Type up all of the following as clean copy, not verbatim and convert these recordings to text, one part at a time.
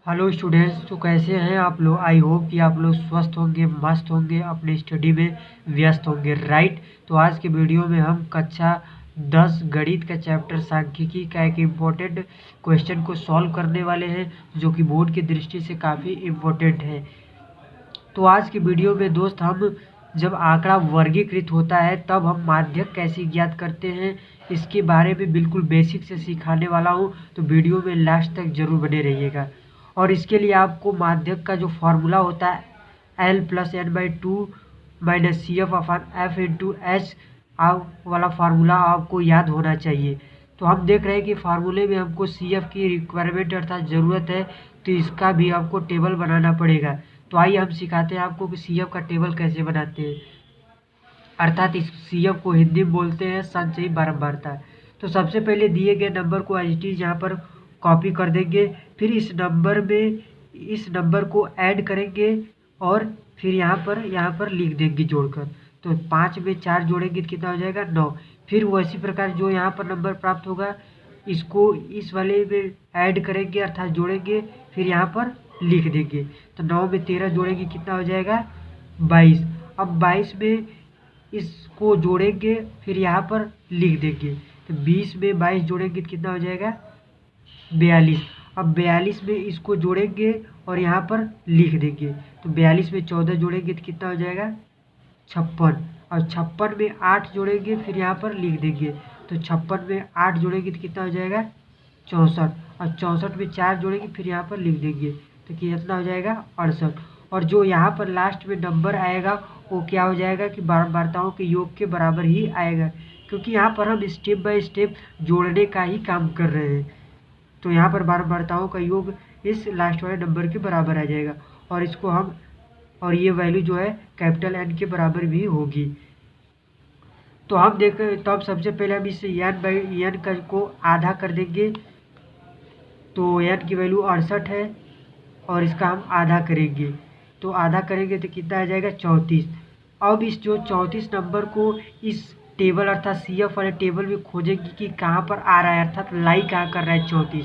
Hello students, तो कैसे हैं आप लोग। आई होप कि आप लोग स्वस्थ होंगे, मस्त होंगे, अपने स्टडी में व्यस्त होंगे, राइट। तो आज के वीडियो में हम कक्षा 10 गणित का चैप्टर सांख्यिकी का एक इम्पोर्टेंट क्वेश्चन को सॉल्व करने वाले हैं, जो कि बोर्ड की दृष्टि से काफ़ी इम्पोर्टेंट है। तो आज की वीडियो में दोस्त हम जब आंकड़ा वर्गीकृत होता है तब हम माध्यक कैसे ज्ञात करते हैं, इसके बारे में बिल्कुल बेसिक से सिखाने वाला हूँ। तो वीडियो में लास्ट तक जरूर बने रहिएगा। और इसके लिए आपको माध्यक का जो फॉर्मूला होता है L+N/2 - CF/F/H वाला फार्मूला आपको याद होना चाहिए। तो हम देख रहे हैं कि फार्मूले में हमको CF की रिक्वायरमेंट अर्थात ज़रूरत है, तो इसका भी आपको टेबल बनाना पड़ेगा। तो आइए हम सिखाते हैं आपको कि CF का टेबल कैसे बनाते हैं, अर्थात इस CF को हिंदी में बोलते हैं संचयी बारंबारता। तो सबसे पहले दिए गए नंबर को एज इट इज यहाँ पर कॉपी कर देंगे, फिर इस नंबर को ऐड करेंगे और फिर यहाँ पर लिख देंगे जोड़कर। तो 5 में 4 जोड़ेंगे तो कितना हो जाएगा 9। फिर वैसी प्रकार जो यहाँ पर नंबर प्राप्त होगा इसको इस वाले में ऐड करेंगे अर्थात जोड़ेंगे, फिर यहाँ पर लिख देंगे। तो 9 में 13 जोड़ेंगे कितना हो जाएगा 22। अब 22 में इसको जोड़ेंगे फिर यहाँ पर लिख देंगे। तो 20 में 22 जोड़ेंगे तो कितना हो जाएगा 42। अब 42 में इसको जोड़ेंगे और यहाँ पर लिख देंगे। तो 42 में 14 जोड़ेंगे तो कितना हो जाएगा 56। और 56 में 8 जोड़ेंगे फिर यहाँ पर लिख देंगे। तो 56 में 8 जोड़ेंगे तो कितना हो जाएगा 64। और 64 में 4 जोड़ेंगे फिर यहाँ पर लिख देंगे। तो कितना हो जाएगा 68। और जो यहाँ पर लास्ट में नंबर आएगा वो क्या हो जाएगा कि बारंबारताओं के योग के बराबर ही आएगा, क्योंकि यहाँ पर हम स्टेप बाय स्टेप जोड़ने का ही काम कर रहे हैं। तो यहाँ पर बारंबारताओं का योग इस लास्ट वाले नंबर के बराबर आ जाएगा और इसको हम और ये वैल्यू जो है कैपिटल N के बराबर भी होगी। तो हम देखें, तो अब सबसे पहले हम इस n/n को आधा कर देंगे। तो n की वैल्यू 68 है और इसका हम आधा करेंगे। तो आधा करेंगे तो कितना आ जाएगा 34। अब इस जो 34 नंबर को इस टेबल अर्थात CF वाले टेबल में खोजेंगे कि कहाँ पर आ रहा है, अर्थात लाई कहाँ कर रहा है 34।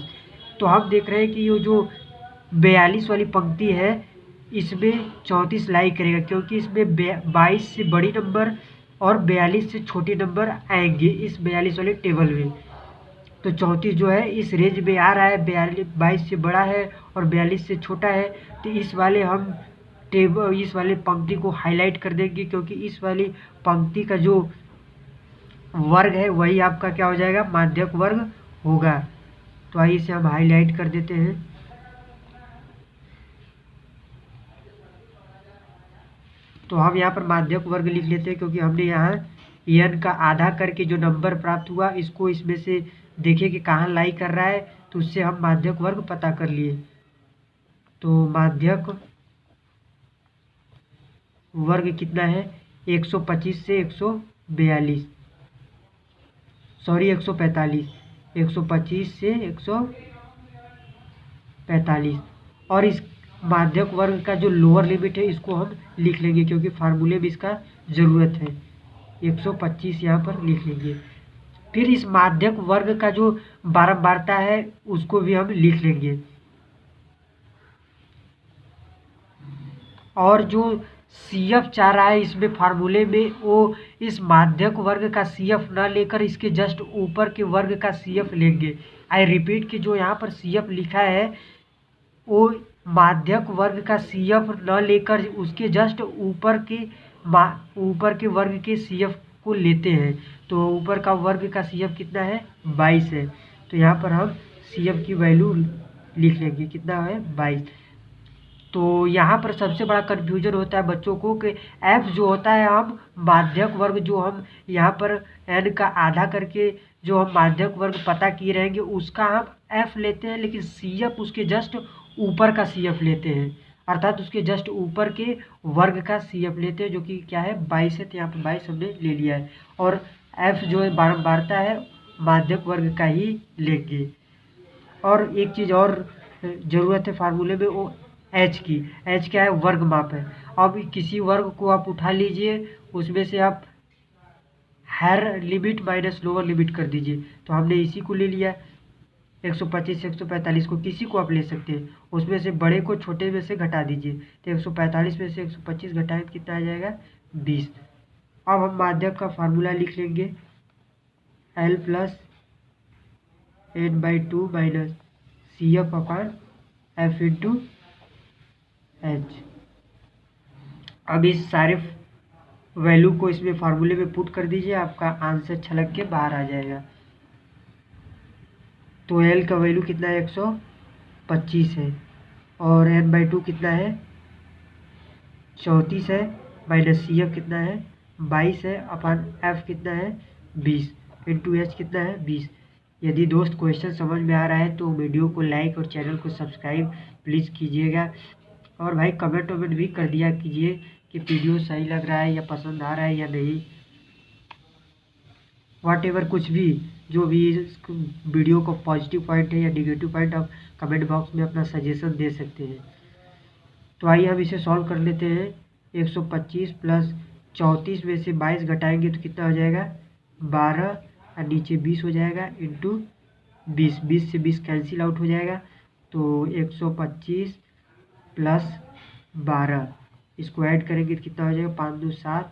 तो हम देख रहे हैं कि ये जो 42 वाली पंक्ति है इसमें 34 लाई करेगा, क्योंकि इसमें 22 से बड़ी नंबर और 42 से छोटे नंबर आएंगे इस 42 वाले टेबल में। तो 34 जो है इस रेंज में आ रहा है, 22 से बड़ा है और 42 से छोटा है। तो इस वाले पंक्ति को हाईलाइट कर देंगे, क्योंकि इस वाली पंक्ति का जो वर्ग है वही आपका क्या हो जाएगा माध्यक वर्ग होगा। तो आइए इसे हम हाईलाइट कर देते हैं। तो हम यहाँ पर माध्यक वर्ग लिख लेते हैं, क्योंकि हमने यहाँ n का आधा करके जो नंबर प्राप्त हुआ इसको इसमें से देखें कि कहाँ लाई कर रहा है, तो उससे हम माध्यक वर्ग पता कर लिए। तो माध्यक वर्ग कितना है 125 से 142, सॉरी 145, 125 से 145। और इस माध्यक वर्ग का जो लोअर लिमिट है इसको हम लिख लेंगे, क्योंकि फार्मूले में इसका ज़रूरत है। 125 यहाँ पर लिख लेंगे। फिर इस माध्यक वर्ग का जो बारंबारता है उसको भी हम लिख लेंगे। और जो CF चाह रहा है इसमें फार्मूले में, वो इस माध्यक वर्ग का CF ना लेकर इसके जस्ट ऊपर के वर्ग का CF लेंगे। आई रिपीट कि जो यहाँ पर CF लिखा है वो माध्यक वर्ग का CF न लेकर उसके जस्ट ऊपर के वर्ग के CF को लेते हैं। तो ऊपर का वर्ग का CF कितना है 22 है। तो यहाँ पर हम CF की वैल्यू लिख लेंगे, कितना है 22। तो यहाँ पर सबसे बड़ा कन्फ्यूजन होता है बच्चों को कि F जो होता है हम माध्यक वर्ग जो हम यहाँ पर n का आधा करके जो हम माध्यक वर्ग पता किए रहेंगे उसका हम F लेते हैं, लेकिन CF उसके जस्ट ऊपर का CF लेते हैं, अर्थात उसके जस्ट ऊपर के वर्ग का CF लेते हैं, जो कि क्या है 22 है। तो यहाँ पर 22 हमने ले लिया है और F जो है बारंबारता है माध्यक वर्ग का ही लेंगे। और एक चीज़ और ज़रूरत है फार्मूले में, वो H की। H क्या है वर्ग माप है। अब किसी वर्ग को आप उठा लीजिए, उसमें से आप higher limit minus lower limit कर दीजिए। तो हमने इसी को ले लिया 125 से 145 को किसी को आप ले सकते हैं, उसमें से बड़े को छोटे में से घटा दीजिए। तो 145 में से 125 घटाएं तो कितना आ जाएगा 20। अब हम माध्यक का फार्मूला लिख लेंगे, L plus n/2 minus CF upon F into H। अब इस सारे वैल्यू को इसमें फार्मूले में पुट कर दीजिए, आपका आंसर छलक के बाहर आ जाएगा। तो L का वैल्यू कितना है 125 है, और n/2 कितना है 34 है, माइनस CF कितना है 22 है, अपॉन F कितना है 20, इंटू H कितना है 20। यदि दोस्त क्वेश्चन समझ में आ रहा है तो वीडियो को लाइक और चैनल को सब्सक्राइब प्लीज़ कीजिएगा, और भाई कमेंट वमेंट भी कर दिया कीजिए कि वीडियो सही लग रहा है या पसंद आ रहा है या नहीं। व्हाटएवर कुछ भी, जो भी वीडियो को पॉजिटिव पॉइंट है या निगेटिव पॉइंट, आप कमेंट बॉक्स में अपना सजेशन दे सकते हैं। तो आइए हम इसे सॉल्व कर लेते हैं। 125 प्लस 34 में से 22 घटाएंगे तो कितना हो जाएगा 12, और नीचे 20 हो जाएगा, इंटू 20। 20 से 20 कैंसिल आउट हो जाएगा, तो 125 प्लस 12 इसको ऐड करेंगे तो कितना हो जाएगा 5 2 7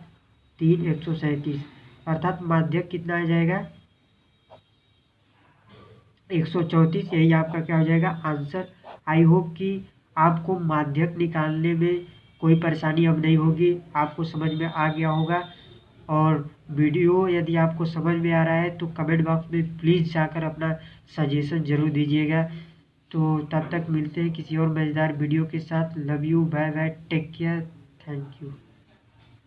3 137, अर्थात माध्यक कितना आ जाएगा 134। यही आपका क्या हो जाएगा आंसर। आई होप कि आपको माध्यक निकालने में कोई परेशानी अब नहीं होगी, आपको समझ में आ गया होगा। और वीडियो यदि आपको समझ में आ रहा है तो कमेंट बॉक्स में प्लीज़ जाकर अपना सजेशन ज़रूर दीजिएगा। तो तब तक मिलते हैं किसी और मज़ेदार वीडियो के साथ। Love you, bye bye, take care, thank you.